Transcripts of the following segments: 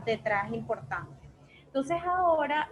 detrás importante. Entonces ahora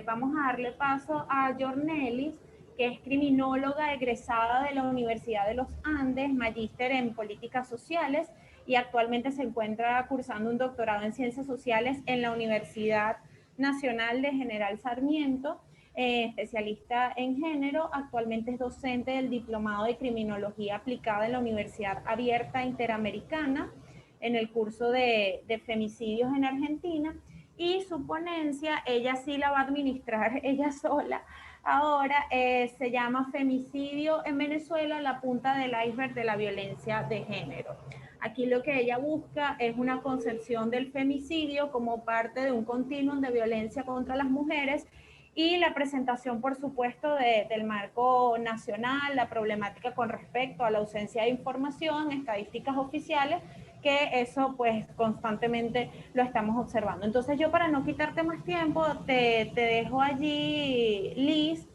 vamos a darle paso a Yornelis, que es criminóloga egresada de la Universidad de los Andes, magíster en políticas sociales y actualmente se encuentra cursando un doctorado en ciencias sociales en la Universidad Nacional de General Sarmiento, especialista en género. Actualmente es docente del Diplomado de Criminología Aplicada en la Universidad Abierta Interamericana en el curso de femicidios en Argentina, y su ponencia, ella sí la va a administrar ella sola. Ahora se llama Femicidio en Venezuela, la punta del iceberg de la violencia de género. Aquí lo que ella busca es una concepción del femicidio como parte de un continuum de violencia contra las mujeres y la presentación, por supuesto, del marco nacional, la problemática con respecto a la ausencia de información, estadísticas oficiales, que eso pues constantemente lo estamos observando. Entonces yo, para no quitarte más tiempo, te dejo allí, Liz.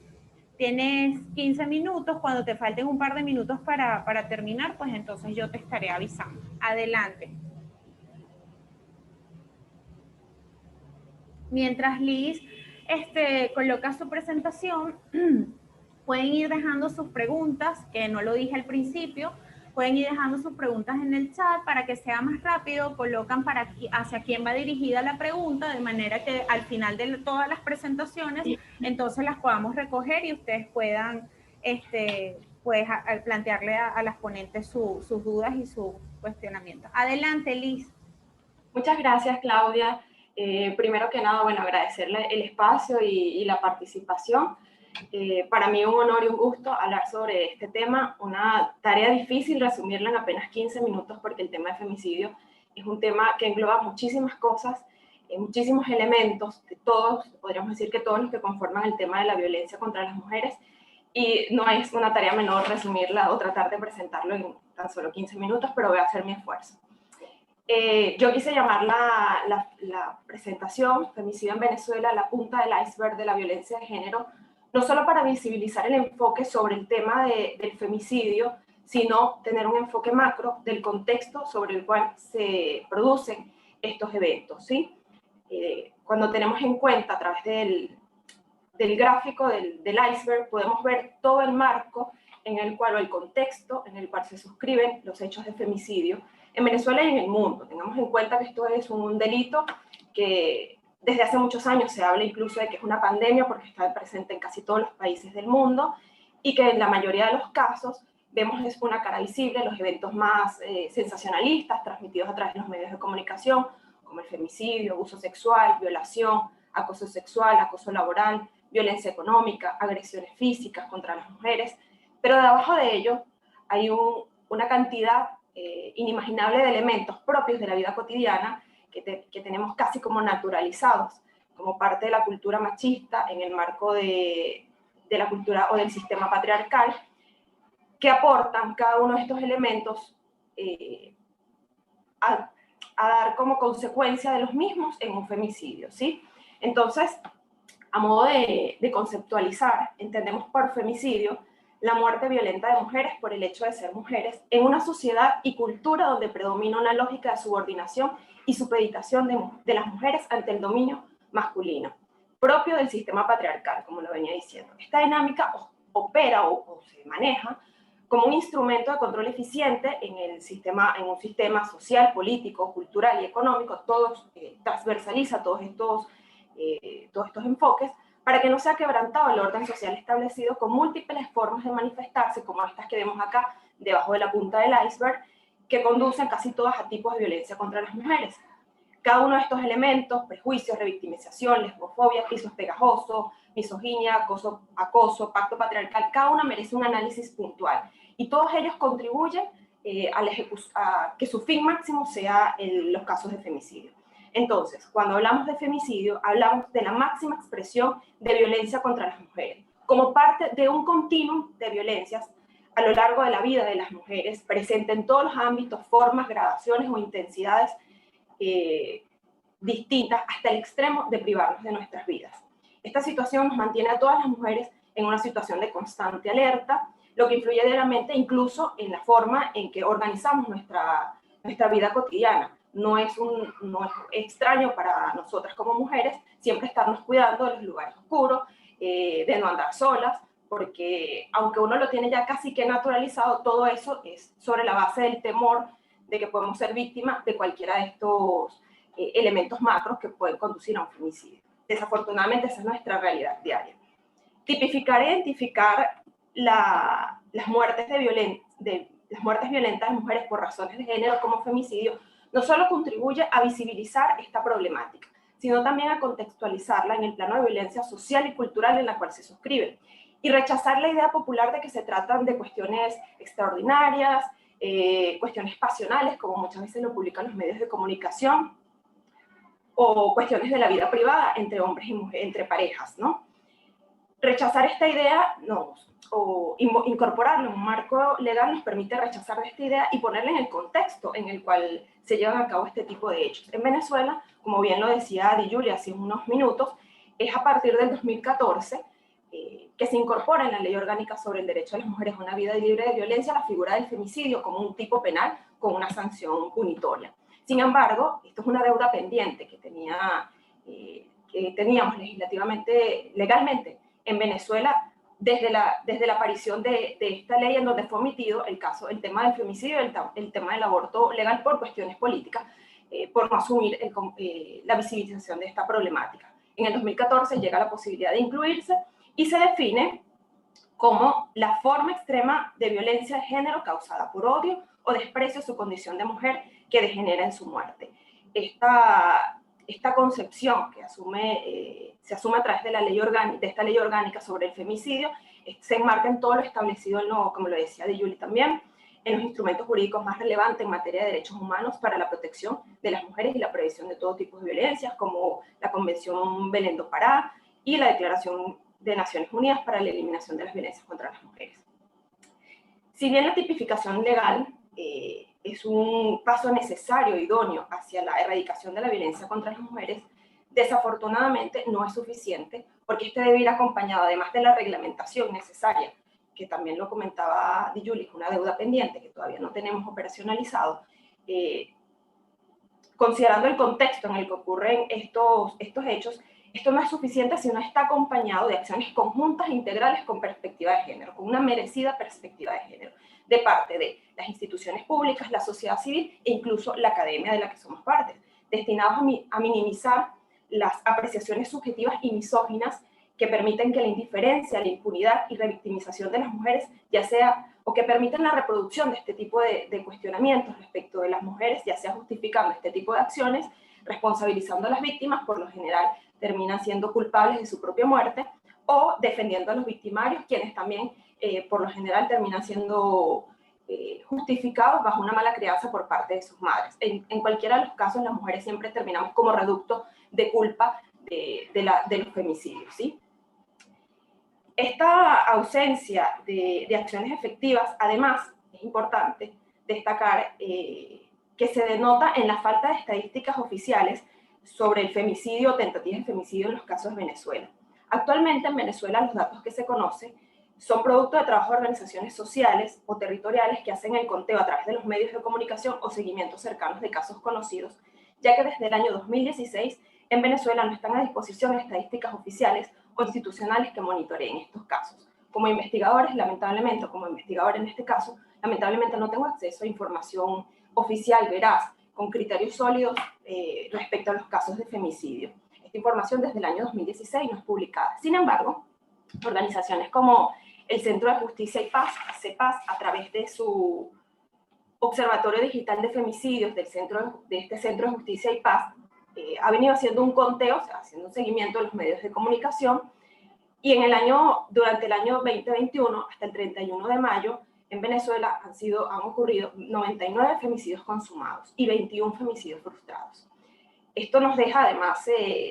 Tienes 15 minutos, cuando te falten un par de minutos para terminar, pues entonces yo te estaré avisando. Adelante. Mientras Liz coloca su presentación, pueden ir dejando sus preguntas, que no lo dije al principio, pueden ir dejando sus preguntas en el chat para que sea más rápido, colocan hacia quién va dirigida la pregunta, de manera que al final de todas las presentaciones, entonces las podamos recoger y ustedes puedan pues, plantearle a las ponentes sus dudas y sus cuestionamientos. Adelante, Liz. Muchas gracias, Claudia. Primero que nada, bueno, agradecerle el espacio y la participación. Para mí un honor y un gusto hablar sobre este tema, una tarea difícil resumirla en apenas 15 minutos porque el tema de femicidio es un tema que engloba muchísimas cosas, muchísimos elementos, de todos, podríamos decir que todos los que conforman el tema de la violencia contra las mujeres, y no es una tarea menor resumirla o tratar de presentarlo en tan solo 15 minutos, pero voy a hacer mi esfuerzo. Yo quise llamar la presentación Femicidio en Venezuela, la punta del iceberg de la violencia de género, no solo para visibilizar el enfoque sobre el tema del femicidio, sino tener un enfoque macro del contexto sobre el cual se producen estos eventos, ¿sí? Cuando tenemos en cuenta a través del gráfico del iceberg, podemos ver todo el marco en el cual, o el contexto en el cual se suscriben los hechos de femicidio en Venezuela y en el mundo. Tengamos en cuenta que esto es un delito que desde hace muchos años se habla incluso de que es una pandemia porque está presente en casi todos los países del mundo, y que en la mayoría de los casos vemos es una cara visible los eventos más sensacionalistas transmitidos a través de los medios de comunicación, como el femicidio, abuso sexual, violación, acoso sexual, acoso laboral, violencia económica, agresiones físicas contra las mujeres, pero debajo de ello hay una cantidad inimaginable de elementos propios de la vida cotidiana que tenemos casi como naturalizados, como parte de la cultura machista en el marco de la cultura o del sistema patriarcal, que aportan cada uno de estos elementos a dar como consecuencia de los mismos en un femicidio, ¿sí? Entonces, a modo de conceptualizar, entendemos por femicidio la muerte violenta de mujeres por el hecho de ser mujeres en una sociedad y cultura donde predomina una lógica de subordinación y supeditación de las mujeres ante el dominio masculino, propio del sistema patriarcal, como lo venía diciendo. Esta dinámica opera o se maneja como un instrumento de control eficiente en un sistema social, político, cultural y económico, transversaliza todos estos enfoques, para que no sea quebrantado el orden social establecido con múltiples formas de manifestarse, como estas que vemos acá debajo de la punta del iceberg, que conducen casi todas a tipos de violencia contra las mujeres. Cada uno de estos elementos, prejuicios, revictimización, lesbofobia, pisos pegajosos, misoginia, acoso, pacto patriarcal, cada una merece un análisis puntual. Y todos ellos contribuyen a que su fin máximo sea los casos de femicidio. Entonces, cuando hablamos de femicidio, hablamos de la máxima expresión de violencia contra las mujeres, como parte de un continuum de violencias a lo largo de la vida de las mujeres, presente en todos los ámbitos, formas, gradaciones o intensidades distintas, hasta el extremo de privarnos de nuestras vidas. Esta situación nos mantiene a todas las mujeres en una situación de constante alerta, lo que influye diariamente incluso en la forma en que organizamos nuestra vida cotidiana, no es extraño para nosotras como mujeres siempre estarnos cuidando de los lugares oscuros, de no andar solas, porque aunque uno lo tiene ya casi que naturalizado, todo eso es sobre la base del temor de que podemos ser víctimas de cualquiera de estos elementos macros que pueden conducir a un femicidio. Desafortunadamente esa es nuestra realidad diaria. Tipificar e identificar las muertes violentas de mujeres por razones de género como femicidio no solo contribuye a visibilizar esta problemática, sino también a contextualizarla en el plano de violencia social y cultural en la cual se suscriben, y rechazar la idea popular de que se tratan de cuestiones extraordinarias, cuestiones pasionales, como muchas veces lo publican los medios de comunicación, o cuestiones de la vida privada entre hombres y mujeres, entre parejas, ¿no? Rechazar esta idea o incorporarla en un marco legal nos permite rechazar esta idea y ponerla en el contexto en el cual se llevan a cabo este tipo de hechos. En Venezuela, como bien lo decía Di Giulia hace unos minutos, es a partir del 2014 que se incorpora en la Ley Orgánica sobre el Derecho de las Mujeres a una Vida Libre de Violencia la figura del femicidio como un tipo penal con una sanción punitoria. Sin embargo, esto es una deuda pendiente que teníamos legalmente en Venezuela desde la aparición de esta ley, en donde fue omitido el tema del femicidio, el tema del aborto legal por cuestiones políticas, por no asumir la visibilización de esta problemática. En el 2014 llega la posibilidad de incluirse y se define como la forma extrema de violencia de género causada por odio o desprecio a su condición de mujer que degenera en su muerte. Esta concepción que se asume a través de esta ley orgánica sobre el femicidio se enmarca en todo lo establecido, como lo decía Di Giulia también, en los instrumentos jurídicos más relevantes en materia de derechos humanos para la protección de las mujeres y la prevención de todo tipo de violencias, como la Convención Belén do Pará y la Declaración de Naciones Unidas para la Eliminación de las Violencias contra las Mujeres. Si bien la tipificación legal es un paso necesario e idóneo hacia la erradicación de la violencia contra las mujeres, desafortunadamente no es suficiente, porque este debe ir acompañado, además de la reglamentación necesaria, que también lo comentaba Di Giulia, una deuda pendiente que todavía no tenemos operacionalizado, considerando el contexto en el que ocurren estos hechos, esto no es suficiente si no está acompañado de acciones conjuntas e integrales con perspectiva de género, con una merecida perspectiva de género, de parte de las instituciones públicas, la sociedad civil e incluso la academia de la que somos parte, destinados a minimizar las apreciaciones subjetivas y misóginas que permiten que la indiferencia, la impunidad y revictimización de las mujeres, ya sea, o que permiten la reproducción de este tipo de cuestionamientos respecto de las mujeres, ya sea justificando este tipo de acciones, responsabilizando a las víctimas, por lo general terminan siendo culpables de su propia muerte, o defendiendo a los victimarios, quienes también por lo general terminan siendo justificados bajo una mala crianza por parte de sus madres. En cualquiera de los casos, las mujeres siempre terminamos como reducto de culpa de los femicidios, ¿sí? Esta ausencia de acciones efectivas, además, es importante destacar que se denota en la falta de estadísticas oficiales sobre el femicidio o tentativas de femicidio en los casos de Venezuela. Actualmente en Venezuela los datos que se conocen son producto de trabajo de organizaciones sociales o territoriales que hacen el conteo a través de los medios de comunicación o seguimientos cercanos de casos conocidos, ya que desde el año 2016 en Venezuela no están a disposición estadísticas oficiales o institucionales que monitoreen estos casos. Como investigadores, lamentablemente, o como investigador en este caso, lamentablemente no tengo acceso a información oficial, veraz, con criterios sólidos respecto a los casos de femicidio. Esta información desde el año 2016 no es publicada. Sin embargo, organizaciones como el Centro de Justicia y Paz, CEPAZ, a través de su Observatorio Digital de Femicidios de este Centro de Justicia y Paz, ha venido haciendo un conteo, o sea, haciendo un seguimiento de los medios de comunicación, y durante el año 2021, hasta el 31 de mayo, en Venezuela han ocurrido 99 femicidios consumados y 21 femicidios frustrados. Esto nos deja, además,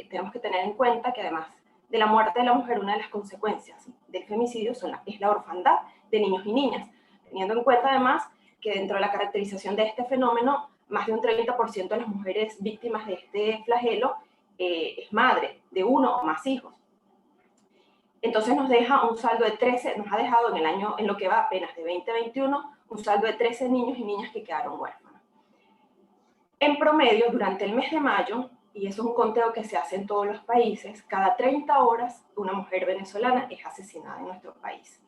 tenemos que tener en cuenta que además de la muerte de la mujer, una de las consecuencias del femicidio es la orfandad de niños y niñas, teniendo en cuenta además que dentro de la caracterización de este fenómeno, más de un 30% de las mujeres víctimas de este flagelo es madre de uno o más hijos. Entonces nos deja un saldo de 13, nos ha dejado en lo que va apenas de 2021, un saldo de 13 niños y niñas que quedaron huérfanos. En promedio, durante el mes de mayo, y eso es un conteo que se hace en todos los países, cada 30 horas una mujer venezolana es asesinada en nuestro país.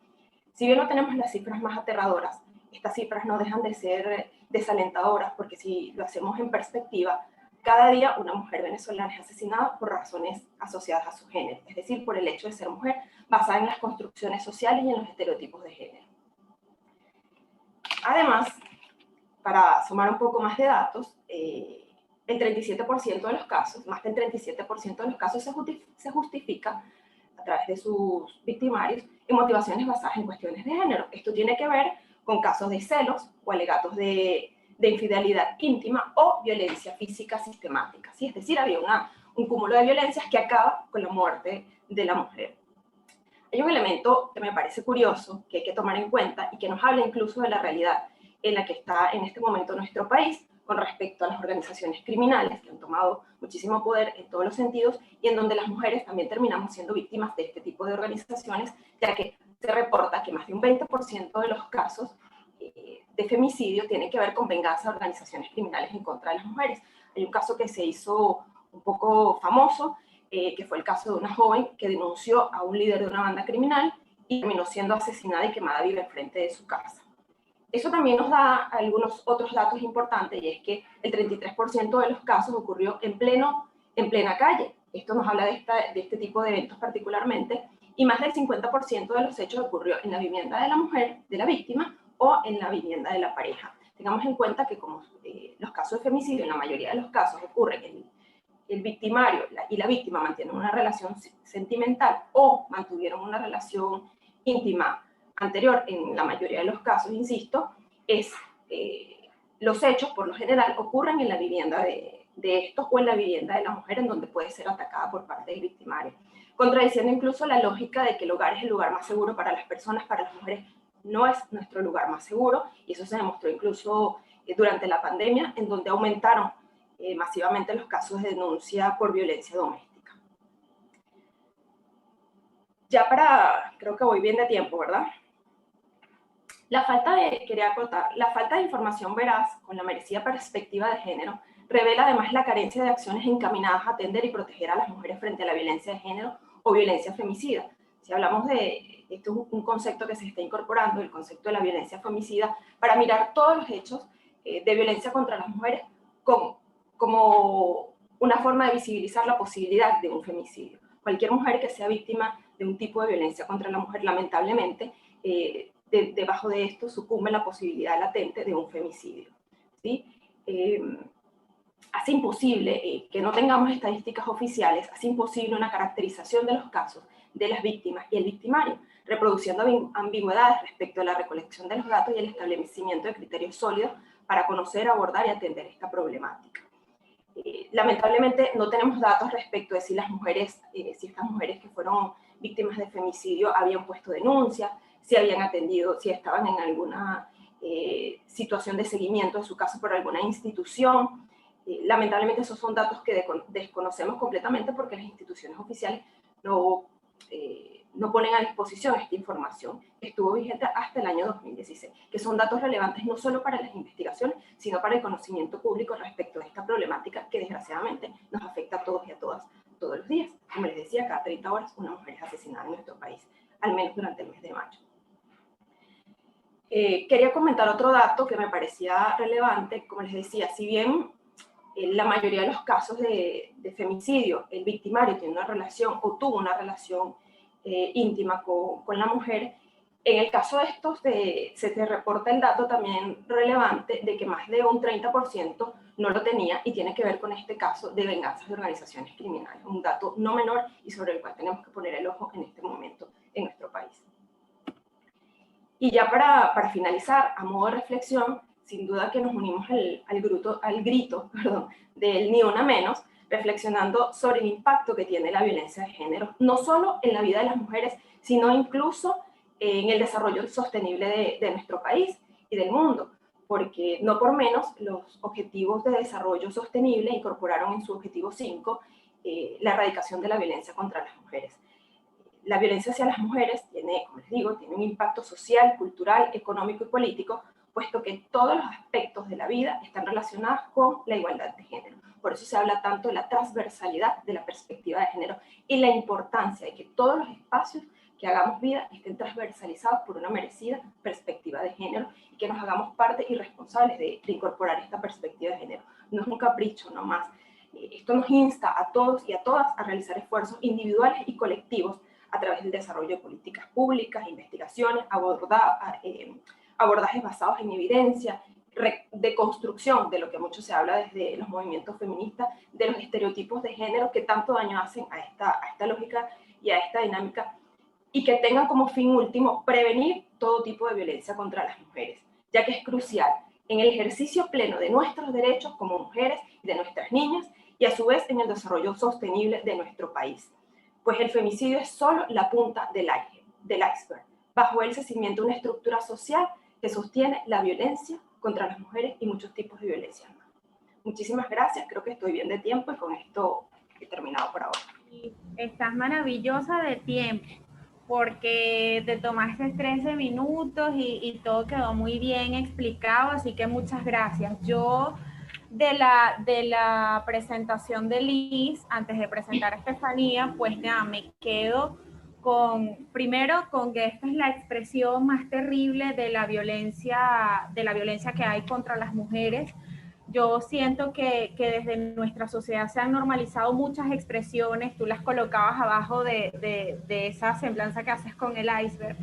Si bien no tenemos las cifras más aterradoras, estas cifras no dejan de ser desalentadoras, porque si lo hacemos en perspectiva, cada día una mujer venezolana es asesinada por razones asociadas a su género, es decir, por el hecho de ser mujer, basada en las construcciones sociales y en los estereotipos de género. Además, para sumar un poco más de datos, el 37% de los casos, más del 37% de los casos se justifica a través de sus victimarios en motivaciones basadas en cuestiones de género. Esto tiene que ver con casos de celos o alegatos de infidelidad íntima o violencia física sistemática, ¿sí? Es decir, había un cúmulo de violencias que acaba con la muerte de la mujer. Hay un elemento que me parece curioso, que hay que tomar en cuenta y que nos habla incluso de la realidad en la que está en este momento nuestro país con respecto a las organizaciones criminales que han tomado muchísimo poder en todos los sentidos y en donde las mujeres también terminamos siendo víctimas de este tipo de organizaciones, ya que se reporta que más de un 20% de los casos de femicidio tienen que ver con venganza de organizaciones criminales en contra de las mujeres. Hay un caso que se hizo un poco famoso, que fue el caso de una joven que denunció a un líder de una banda criminal y terminó siendo asesinada y quemada viva enfrente de su casa. Eso también nos da algunos otros datos importantes, y es que el 33% de los casos ocurrió en plena calle. Esto nos habla de este tipo de eventos particularmente, y más del 50% de los hechos ocurrió en la vivienda de la mujer, de la víctima, o en la vivienda de la pareja. Tengamos en cuenta que como los casos de femicidio en la mayoría de los casos ocurren en el victimario y la víctima mantienen una relación sentimental o mantuvieron una relación íntima anterior, en la mayoría de los casos, insisto, los hechos por lo general ocurren en la vivienda de estos o en la vivienda de la mujer, en donde puede ser atacada por parte del victimario, contradiciendo incluso la lógica de que el hogar es el lugar más seguro para las personas. Para las mujeres no es nuestro lugar más seguro, y eso se demostró incluso durante la pandemia, en donde aumentaron masivamente los casos de denuncia por violencia doméstica. Ya creo que voy bien de tiempo, ¿verdad? Quería acotar, la falta de información veraz con la merecida perspectiva de género revela además la carencia de acciones encaminadas a atender y proteger a las mujeres frente a la violencia de género o violencia femicida. Si hablamos de, esto es un concepto que se está incorporando, el concepto de la violencia femicida, para mirar todos los hechos de violencia contra las mujeres como una forma de visibilizar la posibilidad de un femicidio. Cualquier mujer que sea víctima de un tipo de violencia contra la mujer, lamentablemente, debajo de esto sucumbe la posibilidad latente de un femicidio, ¿sí? Hace imposible que no tengamos estadísticas oficiales, hace imposible una caracterización de los casos de las víctimas y el victimario, reproduciendo ambigüedades respecto a la recolección de los datos y el establecimiento de criterios sólidos para conocer, abordar y atender esta problemática. Lamentablemente no tenemos datos respecto de si estas mujeres que fueron víctimas de femicidio habían puesto denuncia, si habían atendido, si estaban en alguna situación de seguimiento de su caso por alguna institución. Lamentablemente esos son datos que desconocemos completamente, porque las instituciones oficiales no ponen a disposición esta información que estuvo vigente hasta el año 2016, que son datos relevantes no solo para las investigaciones, sino para el conocimiento público respecto a esta problemática que desgraciadamente nos afecta a todos y a todas todos los días. Como les decía, cada 30 horas una mujer es asesinada en nuestro país, al menos durante el mes de mayo. Quería comentar otro dato que me parecía relevante. Como les decía, si bien en la mayoría de los casos de femicidio el victimario tiene una relación o tuvo una relación íntima con la mujer, en el caso de estos se te reporta el dato también relevante de que más de un 30% no lo tenía, y tiene que ver con este caso de venganzas de organizaciones criminales, un dato no menor y sobre el cual tenemos que poner el ojo en este momento en nuestro país. Y ya para finalizar, a modo de reflexión, sin duda que nos unimos al grito del ni una menos, reflexionando sobre el impacto que tiene la violencia de género, no solo en la vida de las mujeres, sino incluso en el desarrollo sostenible de nuestro país y del mundo, porque no por menos los Objetivos de Desarrollo Sostenible incorporaron en su objetivo 5 la erradicación de la violencia contra las mujeres. La violencia hacia las mujeres tiene, como les digo, tiene un impacto social, cultural, económico y político, puesto que todos los aspectos de la vida están relacionados con la igualdad de género. Por eso se habla tanto de la transversalidad de la perspectiva de género y la importancia de que todos los espacios que hagamos vida estén transversalizados por una merecida perspectiva de género y que nos hagamos parte y responsables de incorporar esta perspectiva de género. No es un capricho nomás. Esto nos insta a todos y a todas a realizar esfuerzos individuales y colectivos a través del desarrollo de políticas públicas, investigaciones, abordajes basados en evidencia, de construcción de lo que mucho se habla desde los movimientos feministas, de los estereotipos de género que tanto daño hacen a esta lógica y a esta dinámica, y que tengan como fin último prevenir todo tipo de violencia contra las mujeres, ya que es crucial en el ejercicio pleno de nuestros derechos como mujeres y de nuestras niñas, y a su vez en el desarrollo sostenible de nuestro país. Pues el femicidio es solo la punta del iceberg. Bajo él se cimienta una estructura social que sostiene la violencia contra las mujeres y muchos tipos de violencia más. Muchísimas gracias, creo que estoy bien de tiempo y con esto he terminado por ahora. Estás maravillosa de tiempo, porque te tomaste 13 minutos y todo quedó muy bien explicado, así que muchas gracias. Yo de la presentación de Liz, antes de presentar a Estefanía, pues nada, me quedo primero con que esta es la expresión más terrible de la violencia que hay contra las mujeres. Yo siento que desde nuestra sociedad se han normalizado muchas expresiones, tú las colocabas abajo de esa semblanza que haces con el iceberg,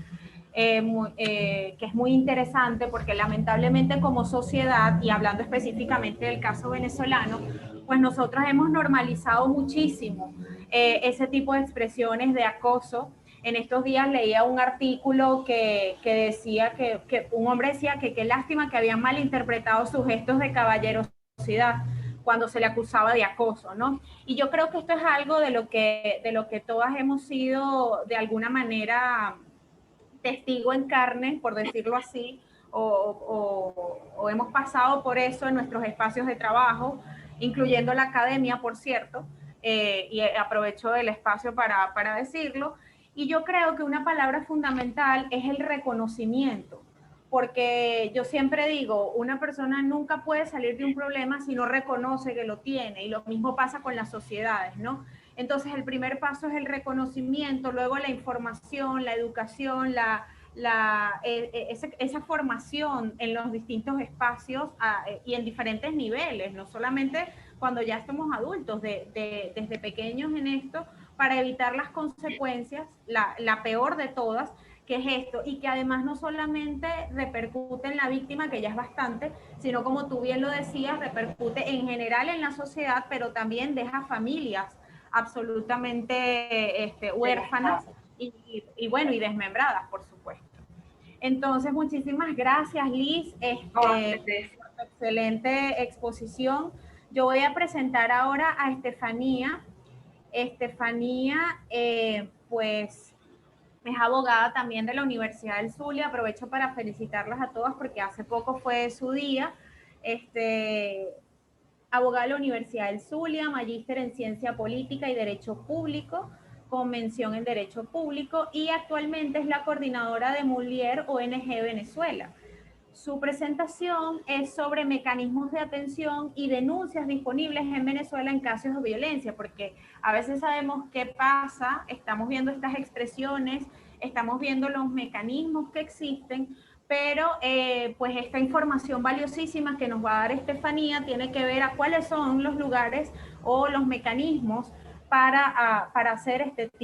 que es muy interesante porque lamentablemente como sociedad, y hablando específicamente del caso venezolano, pues nosotros hemos normalizado muchísimo ese tipo de expresiones de acoso. En estos días leía un artículo que decía que un hombre decía que qué lástima que habían malinterpretado sus gestos de caballerosidad cuando se le acusaba de acoso, ¿no? Y yo creo que esto es algo de lo que todas hemos sido de alguna manera testigo en carne, por decirlo así, o hemos pasado por eso en nuestros espacios de trabajo, incluyendo la academia, por cierto, y aprovecho el espacio para decirlo. Y yo creo que una palabra fundamental es el reconocimiento, porque yo siempre digo, una persona nunca puede salir de un problema si no reconoce que lo tiene, y lo mismo pasa con las sociedades, ¿no? Entonces el primer paso es el reconocimiento, luego la información, la educación, esa formación en los distintos espacios y en diferentes niveles, no solamente cuando ya estamos adultos, desde pequeños en esto, para evitar las consecuencias, la peor de todas, que es esto, y que además no solamente repercute en la víctima, que ya es bastante, sino como tú bien lo decías, repercute en general en la sociedad, pero también deja familias absolutamente huérfanas y bueno, y desmembradas, por supuesto. Entonces, muchísimas gracias, Liz, por tu excelente exposición. Yo voy a presentar ahora a Estefanía. Estefanía, pues, es abogada también de la Universidad del Zulia. Aprovecho para felicitarlas a todas porque hace poco fue su día. Abogada de la Universidad del Zulia, magíster en Ciencia Política y Derecho Público, con mención en Derecho Público, y actualmente es la coordinadora de Mulier ONG Venezuela. Su presentación es sobre mecanismos de atención y denuncias disponibles en Venezuela en casos de violencia, porque a veces sabemos qué pasa, estamos viendo estas expresiones, estamos viendo los mecanismos que existen, pero pues esta información valiosísima que nos va a dar Estefanía tiene que ver a cuáles son los lugares o los mecanismos para hacer este tipo